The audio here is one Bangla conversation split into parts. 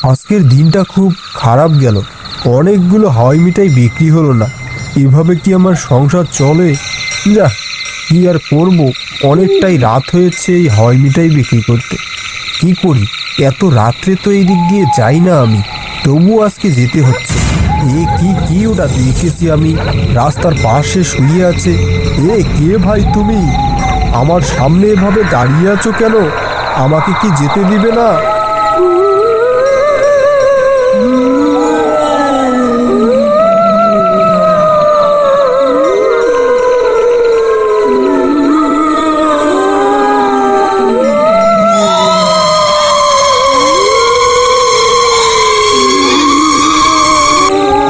আজকের দিনটা খুব খারাপ গেল। অনেকগুলো হাওয়াই মিঠাই বিক্রি হলো না। এভাবে কি আমার সংসার চলে? যা, কি আর করব, অনেকটাই রাত হয়েছে এই হাওয়াই মিঠাই বিক্রি করতে। কি করি, এত রাত্রে তো এই দিক দিয়ে যাই না আমি, তবুও আজকে যেতে হচ্ছে। এ কি কি ওটা দেখেছি আমি, রাস্তার পাশে শুয়ে আছে। এ কে ভাই তুমি? আমার সামনে এভাবে দাঁড়িয়ে আছো কেন? আমাকে কি যেতে দিবে না?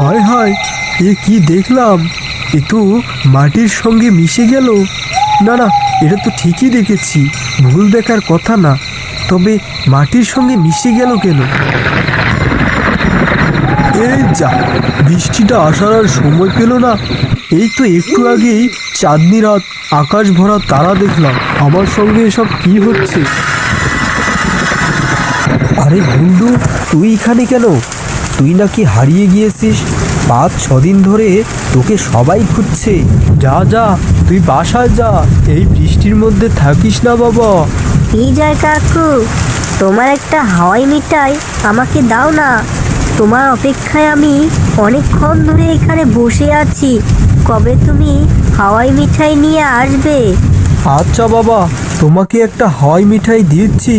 হায় হায়, এ কি দেখলাম! এ তো মাটির সঙ্গে মিশে গেল। না না, এটা তো ঠিকই দেখেছি, ভুল দেখার কথা না। তবে মাটির সঙ্গে মিশে গেল কেন? এই যা, বৃষ্টিটা আসার আর সময় পেল না। এই তো একটু আগেই চাঁদনি রাত, আকাশ ভরা তারা দেখলাম। আমার সঙ্গে এসব কি হচ্ছে? আরে গুন্ডু, তুই এখানে কেন? তুই নাকি হারিয়ে গিয়েছিস। 5-6 দিন ধরে তোকে সবাই খুঁজছে। যা যা, তুই বাসায় যা, এই বৃষ্টির মধ্যে থাকিস না বাবা। বিজয় কাকু, তোমার একটা হাওয়াই মিঠাই আমাকে দাও না। তোমার অপেক্ষায় আমি অনেকক্ষণ ধরে এখানে বসে আছি। কবে তুমি হাওয়াই মিঠাই নিয়ে আসবে? আচ্ছা বাবা, তোমাকে একটা হাওয়াই মিঠাই দিচ্ছি।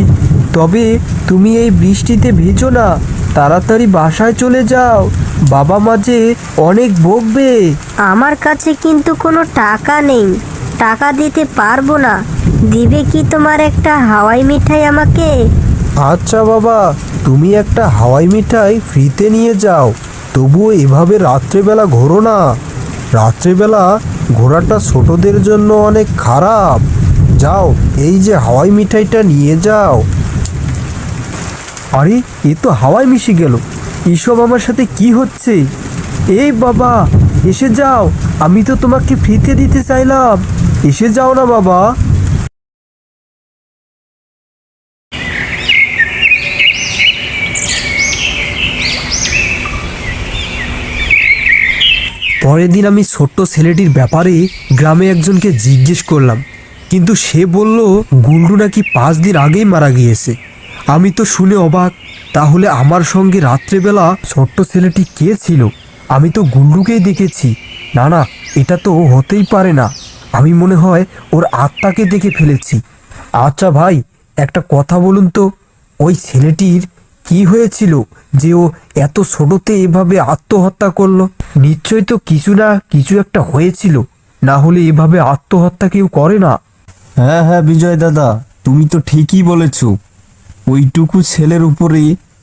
তবে তুমি এই বৃষ্টিতে ভিজো না, তাড়াতাড়ি বাসায় চলে যাও, বাবা মা যে অনেক বকবে। আমার কাছে কিন্তু কোনো টাকা নেই, টাকা দিতে পারবো না। দিবে কি তোমার একটা হাওয়াই মিঠাই আমাকে? আচ্ছা বাবা, তুমি একটা হাওয়াই মিঠাই ফ্রিতে নিয়ে যাও। তবুও এভাবে রাত্রেবেলা ঘোরো না। রাত্রেবেলা ঘোরাটা ছোটদের জন্য অনেক খারাপ। যাও, এই যে হাওয়াই মিঠাইটা নিয়ে যাও। আরে, এ তো হাওয়ায় মিশে গেল। এসব আমার সাথে কি হচ্ছে? এই বাবা, এসে যাও, আমি তো তোমাকে ফ্রিতে দিতে চাইলাম। এসে যাও না বাবা। পরের দিন আমি ছোট্ট ছেলেটির ব্যাপারে গ্রামে একজনকে জিজ্ঞেস করলাম, কিন্তু সে বলল গুন্ডু নাকি 5 দিন আগেই মারা গিয়েছে। আমি তো শুনে অবাক। তাহলে আমার সঙ্গে রাত্রেবেলা ছোট্ট ছেলেটি কে ছিল? আমি তো গুন্ডুকেই দেখেছি। না না, এটা তো হতেই পারে না। আমি মনে হয় ওর আত্মাকে দেখে ফেলেছি। আচ্ছা ভাই, একটা কথা বলুন তো, ওই ছেলেটির কি হয়েছিল যে ও এত ছোটতে এভাবে আত্মহত্যা করলো? নিশ্চয়ই তো কিছু না কিছু একটা হয়েছিল, না হলে এভাবে আত্মহত্যা কেউ করে না। হ্যাঁ হ্যাঁ বিজয় দাদা, তুমি তো ঠিকই বলেছ। ওইটুকু ছেলের উপরে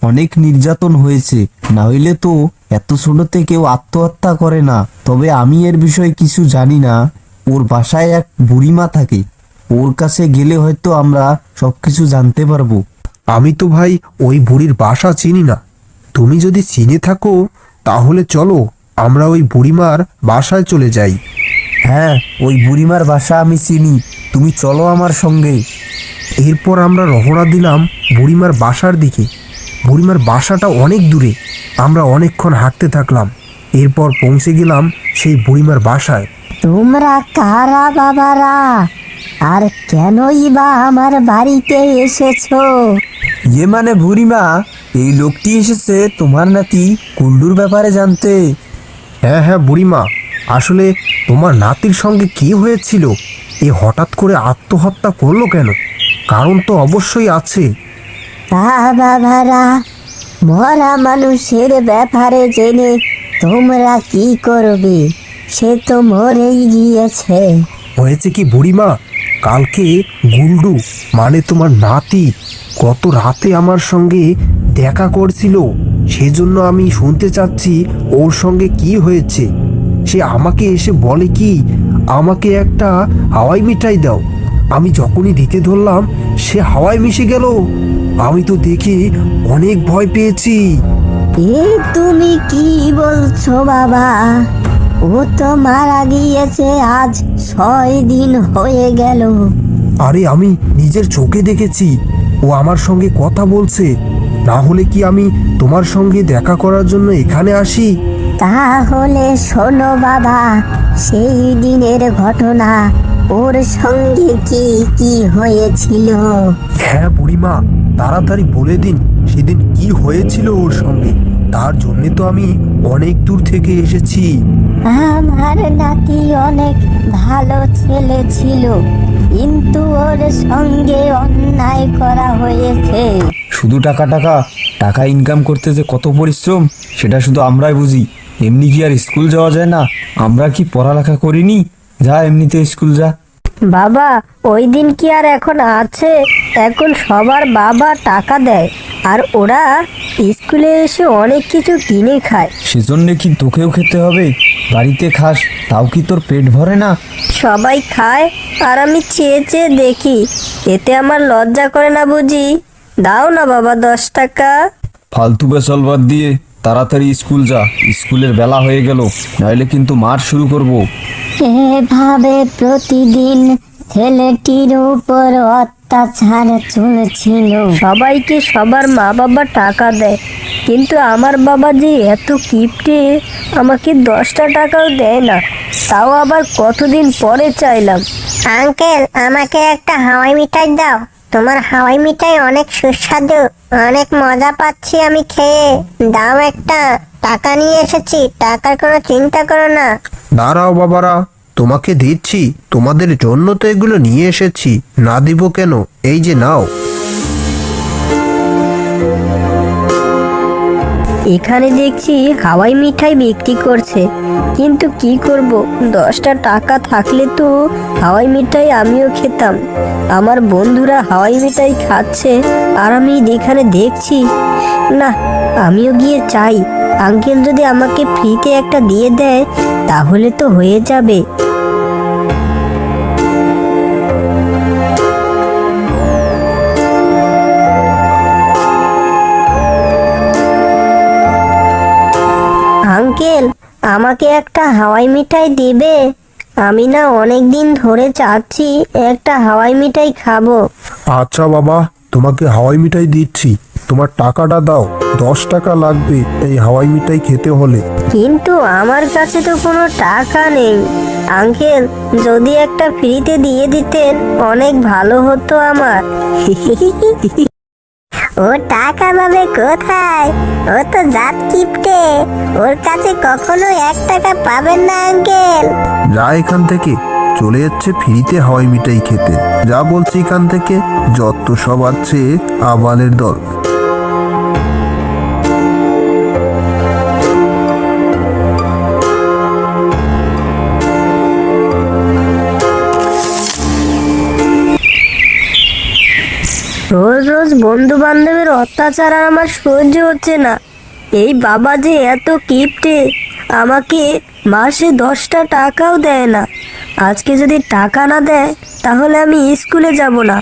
অনেক নির্যাতন হয়েছে, না হইলে তো এত ছোটতে কেউ আত্মহত্যা করে না। তবে আমি এর বিষয়ে কিছু জানি না। ওর বাসায় এক বুড়িমা থাকে, ওর কাছে গেলে হয়তো আমরা সবকিছু জানতে পারবো। আমি তো ভাই ওই বুড়ির বাসা চিনি না। তুমি যদি চিনে থাকো তাহলে চলো, আমরা ওই বুড়িমার বাসায় চলে যাই। হ্যাঁ, ওই বুড়িমার বাসা আমি চিনি, তুমি চলো আমার সঙ্গে। এরপর আমরা রওনা দিলাম বুড়িমার বাসার দিকে। বুড়িমার বাসাটা অনেক দূরে। আমরা অনেকক্ষণ হাঁটতে থাকলাম। এরপর পৌঁছে গেলাম সেই বুড়িমার বাসায়। তোমরা কারা বাবারা? আর কেনই বা আমার বাড়িতে এসেছো? মানে বুড়িমা, এই লোকটি এসেছে তোমার নাতি কুন্ডুর ব্যাপারে জানতে। হ্যাঁ হ্যাঁ বুড়িমা, আসলে তোমার নাতির সঙ্গে কি হয়েছিল? এ হঠাৎ করে আত্মহত্যা করলো কেন? কারণ তো অবশ্যই আছে। তা বাবারা, মরা মানুষের ব্যাপারে জেনে তোমরা কি করবে? সে তো মরেই গিয়েছে। হয়েছে কি বুড়িমা, কালকে গুন্ডু মানে তোমার নাতি গত রাতে আমার সঙ্গে দেখা করছিল। সেজন্য আমি শুনতে চাচ্ছি ওর সঙ্গে কি হয়েছে। সে আমাকে এসে বলে কি, আমাকে একটা হাওয়াই মিঠাই দাও। আমি যখনই দিতে ধরলাম সে হাওয়ায় মিশে গেল। আমি তো দেখে অনেক ভয় পেয়েছি। এ তুমি কি বলছো বাবা? ও তো মারা গিয়েছে আজ 6 দিন হয়ে গেল। আরে আমি নিজের চোখে দেখেছি, ও আমার সঙ্গে কথা বলছে। না হলে কি আমি তোমার সঙ্গে দেখা করার জন্য এখানে আসি? তাহলে শোনো বাবা, সেই দিনের ঘটনা, ওর সঙ্গে কি কি হয়েছিল? হ্যাঁ বুড়িমা, তাড়াতাড়ি বলে দিন সেদিন কি হয়েছিল ওর সঙ্গে। তার জন্যে তো আমি অনেক দূর থেকে এসেছি। আমার নাতি অনেক ভালো ছেলে ছিল, কিন্তু ওর সঙ্গে অন্যায় করা হয়েছে। শুধু টাকা টাকা টাকা ইনকাম করতে যে কত পরিশ্রম সেটা শুধু আমরাই বুঝি। এমনি কি আর স্কুল যাওয়া যায় না? আমরা কি পড়ালেখা করিনি? যা এমনিতে স্কুল যা। বাবা, ওই দিন কি আর এখন আছে? এখন সবার বাবা টাকা দেয়, আর ওরা স্কুলে এসে অনেক কিছু কিনে খায়। সেজন্য কি তোকেও খেতে হবে? বাড়িতে খাস, তাও কি তোর পেট ভরে না? সবাই খায় আর আমি চেয়ে চেয়ে দেখি, এতে আমার লজ্জা করে না বুঝি? দাও না বাবা 10 টাকা। ফালতু বেসাল বাদ দিয়ে তাড়াতাড়ি স্কুল যা, স্কুলের বেলা হয়ে গেল, নইলে কিন্তু মার শুরু করব। এভাবে প্রতিদিন ছেলেটির উপর অত্যাচার চলছিল। সবাইকে সবার মা বাবা টাকা দেয়, কিন্তু আমার বাবা যে এত কিপটে, আমাকে 10টা টাকাও দেয় না, তাও আবার কতদিন পরে চাইলাম। আঙ্কেল, আমাকে একটা হাওয়াই মিঠাই দাও। তোমার হাওয়াই মিঠাই অনেক সুস্বাদু, অনেক মজা পাচ্ছি আমি খেয়ে। দাও একটা, টাকা নিয়ে এসেছি, টাকার কোনো চিন্তা করো না। দাঁড়াও বাবারা, তোমাকে দিচ্ছি, তোমাদের জন্য তো এগুলো নিয়ে এসেছি, না দিব কেন? এই যে নাও। এখানে দেখছি হাওয়াই মিঠাই বিক্রি করছে, কিন্তু কি করব, 10টা টাকা থাকলে তো হাওয়াই মিঠাই আমিও খেতাম। আমার বন্ধুরা হাওয়াই মিঠাই খাচ্ছে আর আমি এখানে দেখছি। না, আমিও গিয়ে চাই, আঙ্কেল যদি আমাকে ফ্রিতে একটা দিয়ে দেয় তাহলে তো হয়ে যাবে। আঙ্কেল, আমাকে একটা হাওয়াই মিঠাই দেবে? আমি না অনেক দিন ধরে চাচ্ছি একটা হাওয়াই মিঠাই খাবো। আচ্ছা বাবা, তোমাকে হাওয়াই মিঠাই দিচ্ছি, তোমার টাকাটা দাও। 10 টাকা লাগবে এই হাওয়াই মিঠাই খেতে হলে। কিন্তু আমার কাছে তো কোনো টাকা নেই। আঙ্কেল, যদি একটা ফ্রিতে দিয়ে দিতেন অনেক ভালো হতো আমার। ও টাকা পাবে কোথায়? ও তো জাত কিপটে, ওর কাছে কখনো 1 টাকা পাবেন না আঙ্কেল। যা এখান থেকে, চলে যাচ্ছে ফ্রিতে হাওয়াই মিঠাই খেতে। যা বলছি এখান থেকে, যত সব আছে আবালের দল। রোজ রোজ বন্ধু বান্ধবের অত্যাচার আর আমার সহ্য হচ্ছে না। এই বাবা যে এত কিপটে, আমাকে মাসে 10টা টাকাও দেয় না। আজকে যদি টাকা না দেয় তাহলে আমি স্কুলে যাব না।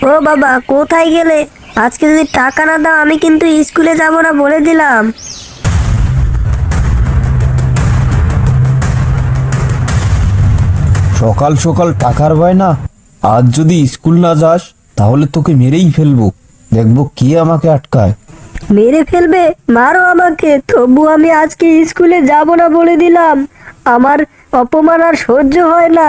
ও বাবা, কোথায় গেলে? আজকে যদি টাকা না দাও আমি কিন্তু স্কুলে যাব না বলে দিলাম। সকাল সকাল টাকার বায়না? আজ যদি স্কুল না যাস তাহলে তোকে মেরেই ফেলবো, দেখবো কে আমাকে আটকায়। মেরে ফেলবে? মারো আমাকে, তবু আমি আজকে স্কুলে যাব না বলে দিলাম। আমার অপমান আর সহ্য হয় না।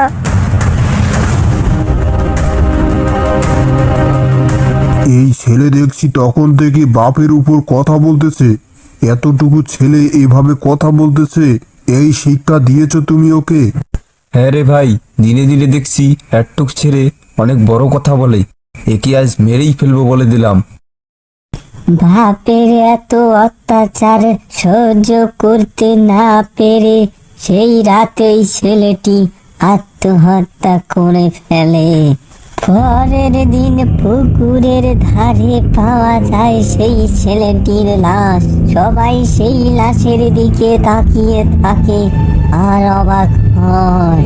এই ছেলে দেখছি তখন থেকে বাপের উপর কথা বলতেছে। এতটুকু ছেলে এভাবে কথা বলতেছে, এই শিক্ষা দিয়েছো তুমি ওকে? হ্যাঁ রে ভাই, দিনে দিনে দেখছি একটুক ছেড়ে অনেক বড় কথা বলে। একে আজ মেরেই ফেলবো বলে দিলাম। বাপের এত অত্যাচার সহ্য করতে না পেরে সেই রাতেই ছেলেটি আত্মহত্যা করে ফেলে। পরের দিন পুকুরের ধারে পাওয়া যায় সেই ছেলেটির লাশ। সবাই সেই লাশের দিকে তাকিয়ে থাকে আর অবাক হয়।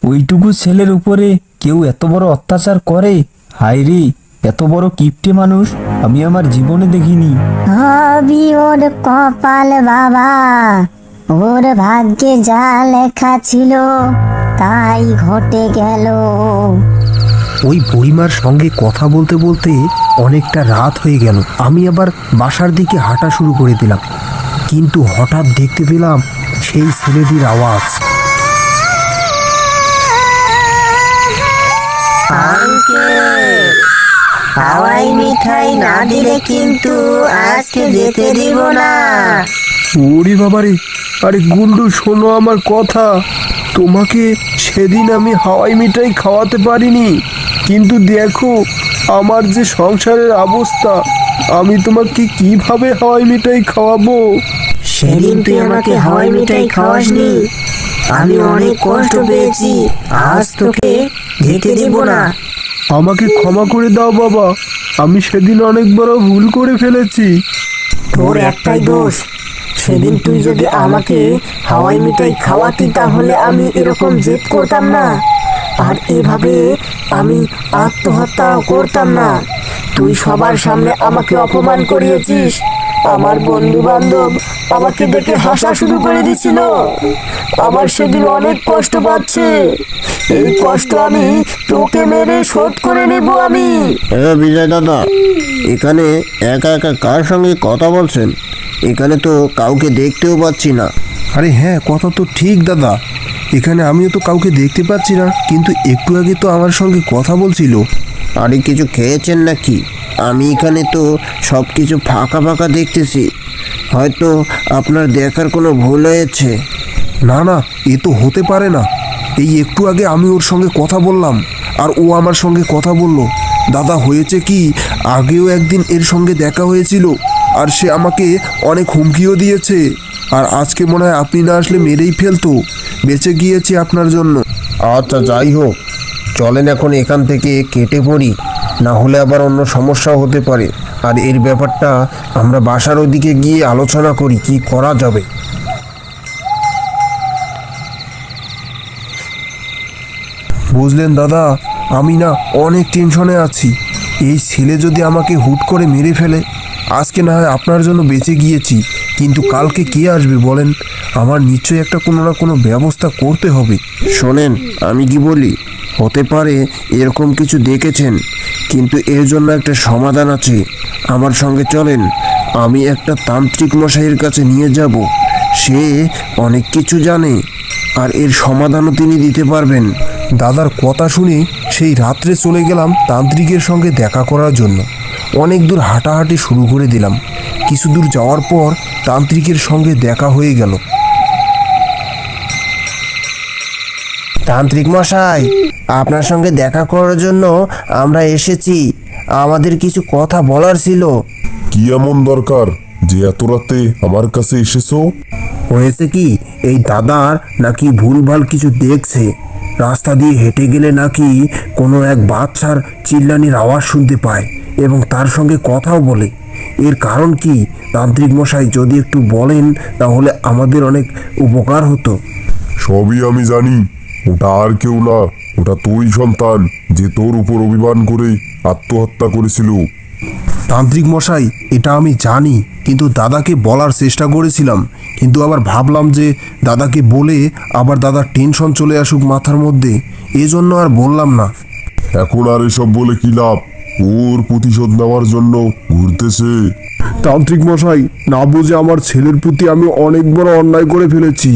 ওইটুকু ছেলের উপরে কেউ এত বড় অত্যাচার করে? হায় রে, এত বড় কিপটে মানুষ আমি আমার জীবনে দেখিনি। সবই ওর কপাল বাবা, ওর ভাগ্যে যা লেখা ছিল তাই ঘটে গেল। ওই বুড়িমার সঙ্গে কথা বলতে বলতে অনেকটা রাত হয়ে গেল। আমি আবার বাসার দিকে হাঁটা শুরু করে দিলাম, কিন্তু হঠাৎ দেখতে পেলাম সেই ছেলেটির আওয়াজ। হাওয়াই মিঠাই না দিলে কিন্তু আজকে যেতে দিব না। ওরে বাবারে, আরে গুন্ডু শোনো আমার কথা। তোমাকে সেদিন আমি হাওয়াই মিঠাই খাওয়াতে পারিনি, কিন্তু দেখো আমার যে সংসারের অবস্থা, আমি তোমাকে কিভাবে হাওয়াই মিঠাই খাওয়াবো? সেদিন তুই আমাকে হাওয়াই মিঠাই খাওয়াসনি, আমি অনেক কষ্ট পেয়েছি, আজ তোকে যেতে দিব না। আমাকে ক্ষমা করে দাও বাবা, আমি সেদিন অনেক বড় ভুল করে ফেলেছি। তোর একটাই দোষ, সেদিন তুই যদি আমাকে হাওয়াই মিঠাই খাওয়াতি তাহলে আমি এরকম জেদ করতাম না, আর এভাবে আমি আত্মহত্যা করতাম না। তুই সবার সামনে আমাকে অপমান করিয়েছিস, আমার বন্ধু বান্ধব আমাকে দেখে হাসা শুরু করে দিছিল। আমার সেদিন অনেক কষ্ট পাচ্ছে, এই কষ্ট আমি তোকে মেরে শোধ করে নেব আমি। বিজয় দাদা, এখানে একা একা কার সঙ্গে কথা বলছেন? এখানে তো কাউকে দেখতেও পাচ্ছি না। আরে হ্যাঁ, কথা তো ঠিক দাদা, এখানে আমিও তো কাউকে দেখতে পাচ্ছি না, কিন্তু একটু আগে তো আমার সঙ্গে কথা বলছিল। আরে কিছু খেয়েছেন নাকি? আমি এখানে তো সব কিছু ফাঁকা ফাঁকা দেখতেছি, হয়তো আপনার দেখার কোনো ভুল হয়েছে। না না, এ তো হতে পারে না। এই একটু আগে আমি ওর সঙ্গে কথা বললাম, আর ও আমার সঙ্গে কথা বলল। দাদা হয়েছে কি, আগেও একদিন এর সঙ্গে দেখা হয়েছিল, আর সে আমাকে অনেক হুমকিও দিয়েছে। আর আজকে মনে হয় আপনি না আসলে মেরেই ফেলতো। বেঁচে গিয়েছি আপনার জন্য। আচ্ছা যাই হোক, চলেন এখন এখান থেকে কেটে পড়ি, না হলে আবার অন্য সমস্যাও হতে পারে। আর এর ব্যাপারটা আমরা বাসার ওদিকে গিয়ে আলোচনা করি কি করা যাবে। বুঝলেন দাদা, আমি না অনেক টেনশনে আছি। এই ছেলে যদি আমাকে হুট করে মেরে ফেলে, আজকে না হয় আপনার জন্য বেঁচে গিয়েছি, কিন্তু কালকে কে আসবে বলেন? আমার নিশ্চয়ই একটা কোনো না কোনো ব্যবস্থা করতে হবে। শোনেন, আমি কি বলি, হতে পারে এরকম কিছু দেখেছেন, কিন্তু এর জন্য একটা সমাধান আছে। আমার সঙ্গে চলেন, আমি একটা তান্ত্রিক মশাইয়ের কাছে নিয়ে যাব। সে অনেক কিছু জানে, আর এর সমাধানও তিনি দিতে পারবেন। দাদার কথা শুনে সেই রাত্রে চলে গেলাম তান্ত্রিকের সঙ্গে দেখা করার জন্য। অনেক দূর হাঁটাহাঁটি শুরু করে দিলাম। কিছু দূর যাওয়ার পর তান্ত্রিকের সঙ্গে দেখা হয়ে গেল। তান্ত্রিক মশাই, আপনার সঙ্গে দেখা করার জন্য আমরা এসেছি। আমাদের কিছু কথা বলার ছিল। কি এমন দরকার যে এত রাতে আমার কাছে এসেছো? হয়েছে কি, এই দাদার নাকি ভুলভাল কিছু দেখছে। রাস্তা দিয়ে হেঁটে গেলে নাকি কোনো এক বাচ্চার চিল্লানির আওয়াজ শুনতে পায় এবং তার সঙ্গে কথাও বলে। এর কারণ কি তান্ত্রিক মশাই যদি একটু বলেন তাহলে আমাদের অনেক উপকার হতো। সবই আমি জানি। ওটা আর কেউ না, ওটা তোরই সন্তান, যে তোর উপর অভিমান করে আত্মহত্যা করেছিল। তান্ত্রিক মশাই, এটা আমি জানি, কিন্তু দাদাকে বলার চেষ্টা করেছিলাম, কিন্তু আবার ভাবলাম যে দাদাকে বলে আবার দাদার টেনশন চলে আসুক মাথার মধ্যে, এজন্য আর বললাম না। এখন আর এসব বলে কি লাভ? ওর প্রতিশোধ নেওয়ার জন্য ঘুরতেছে। তান্ত্রিক মশাই, না বুঝে আমার ছেলের প্রতি আমি অনেক বড় অন্যায় করে ফেলেছি।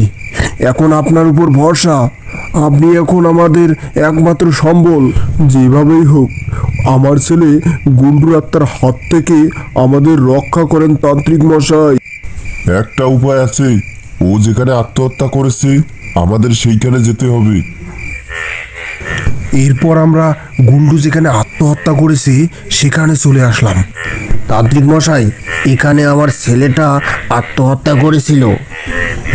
এখন আপনার উপর ভরসা, আপনি এখন আমাদের একমাত্র সম্বল। যেভাবেই হোক আমার ছেলে গুন্ডুর আত্মার হাত থেকে আমাদের রক্ষা করেন তান্ত্রিক মশাই। একটা উপায় আছে, ও যেখানে আত্মহত্যা করেছে আমাদের সেইখানে যেতে হবে। এরপর আমরা গুন্ডু যেখানে আত্মহত্যা করেছে সেখানে চলে আসলাম। তান্ত্রিক মশাই, এখানে আমার ছেলেটা আত্মহত্যা করেছিল।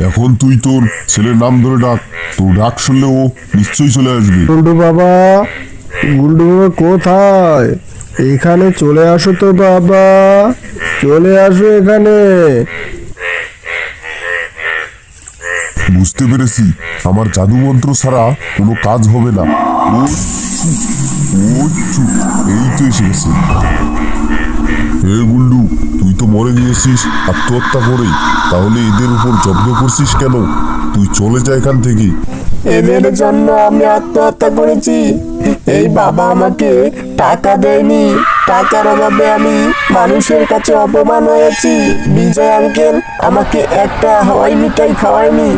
এখন তুই তোর ছেলের নাম ধরে ডাক, তোর ডাক শুনলে ও নিশ্চয়ই চলে আসবে। গুন্ডু বাবা, গুন্ডু বাবা কোথায়? এখানে চলে আসো তো বাবা, চলে আসো এখানে। বুঝতে পেরেছি, আমার জাদু মন্ত্র ছাড়া কোনো কাজ হবে না। ও এই তো এসে গেছে। হে গুন্ডু, তুই তো মরে গিয়েছিস আত্মহত্যা করে, তাহলে এদের উপর যত্ন করছিস কেন? তুই চলে যা এখান থেকে। এদের জন্য আমি আত্মহত্যা করেছি, এই বাবা আমাকে টাকা দেয়নি, টাকার অভাবে আমি মানুষের কাছে অপমান হয়েছি। বিজয় আঙ্কেল আমাকে একটা হাওয়াই মিঠাই খাওয়ায়নি।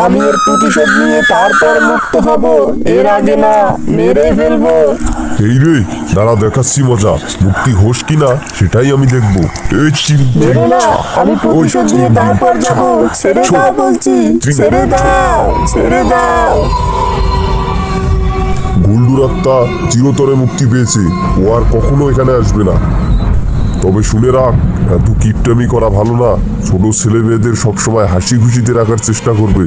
আমি এর প্রতিশোধ নিয়ে তারপর মুক্ত হব, এর আগে না, মেরে ফেলবো। এই রে, দাঁড়া দেখাচ্ছি মজা। মুক্তি হোস কিনা সেটাই আমি দেখবো। এই মেরো না, আমি প্রতিশোধ নিয়ে তারপর যাব। ছেড়ে দাও বলছি, ছেড়ে দাও, ছেড়ে দাও। গুল্ডুর আত্মা চিরতরে মুক্তি পেয়েছে, ও আর কখনো এখানে আসবে না। তবে শুনে রাখ, এত কিপটামি করা ভালো না। ছোট ছেলে মেয়েদের সবসময় হাসি খুশিতে রাখার চেষ্টা করবে।